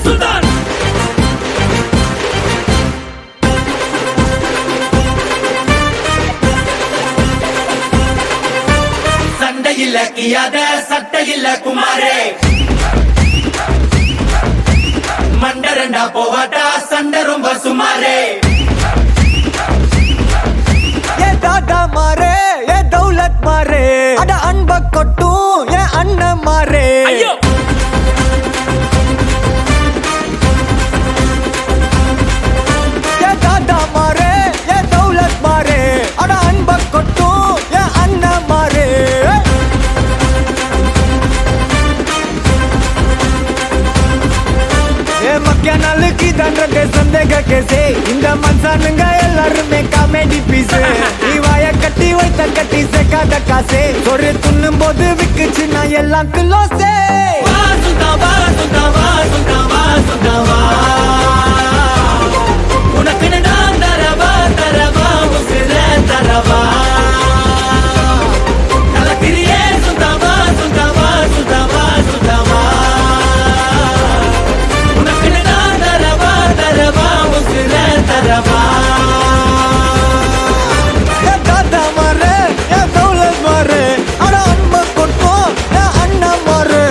சுல்தான் சண்டையில் கியாத சட்டையில் குமாரே மண்டரண்டா போவாட்டா சண்டை ரொம்ப சுமாரே ஏ தாத்தா மாரே ஏ தௌலத் மாரே அட அன்ப கொட்டும் ஏ அண்ணன் மாரே ஐயோ ஏ தாத்தா மாரே ஏ தௌலத் மாரே அட அன்ப கொட்டும் ஏ அண்ணன் மாரே ஏ மக்கிய நாளுக்கு தண்டத்தை சந்தேக கேசே இந்த மனுஷனுங்க எல்லாருமே காமெடி பீஸ் நீ வாய கட்டி வைத்த கட்டி சேர்க்காத காசே ஒரு துண்ணும் போது விக்குச்சு நான் எல்லாம் கிலோசே வா சுல்தான் வா சுல்தான் வா சுல்தான் வா சுல்தான் வா உனக்கு நான் தரவா தரவா உசிர தரவா நலக்கிரியே சுல்தான் வா சுல்தான் வா சுல்தான் வா சுல்தான் வா உனக்கு நான் தரவா தரவா உசிர தரவா ஏ தாத்தா மாரே ஏ தௌலத் மாரே அட அன்ப கொட்டும் ஏ அண்ணன் மாரே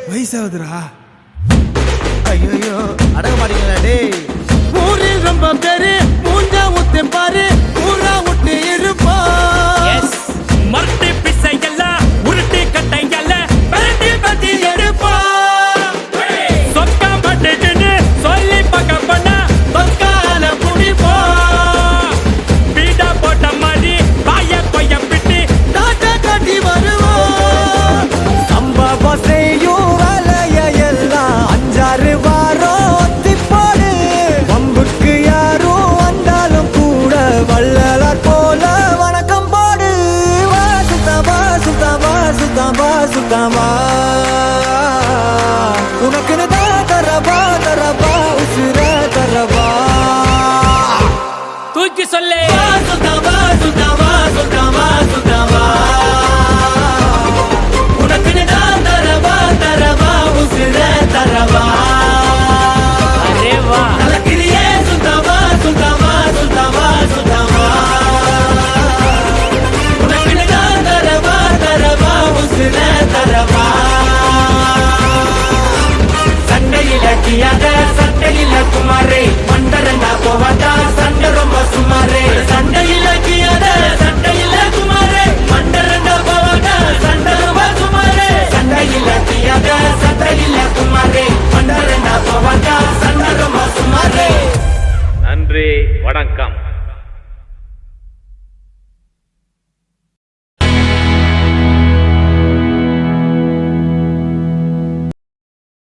வயசாகுதுரா. ஐயோ அடங்க மாட்டீங்களா டேய் ஊரில் ரொம்ப பேரு மூஞ்சா ஊத்து பாரு ஊரா விட்டு இருப்பா. மரட்டு பிசையல்ல உருட்டு கட்டையல்ல பரட்டி பத்தி எடுப்பா சொக்கா பட்டுன்னு சொல்லி பக்க பண்ண சொக்கால புடிப்பா பீடா போட்ட மாதிரி பாய கொய்ய பிட்டு தாத்தா காட்டி வருவோம். சம்பவம் செய்யும் வேலைய எல்லாம் அஞ்சாறு வாரம் ஒத்தி போடு வம்புக்கு யாரும் வந்தாலும் கூட வள்ளலார் போல வணக்கம் போடு வா சுத்தம் வா சுத்தம் வா சுத்தம் வா சுத்தம் வா உனக்குன்னு தான் தரவா தரவா உசுர தரவா தூக்கி சொல்லு சுத்தவா சுத்தவா சுத்தவா சுத்தவா உனக்கு நான் தரவா தரவா உசுர தரவா அரே வா நலக்கிரியே சுத்தவா சுத்தவா சுத்தவா சுத்தவா உனக்கு நான் தரவா தரவா உசுர தரவா சண்டையில கியாத சட்டையில குமாரே மண்டரண்டா போவாட்டா சண்டை ரொம்ப சுமாரே சண்டையில கியாத சட்டையில குமாரே மண்டரண்டா போவாட்டா சண்டை ரொம்ப சுமாரே சண்டையில கியாத சட்டையில குமாரே மண்டரண்டா போவாட்டா சண்டை ரொம்ப சுமாரே நன்றி வணக்கம்.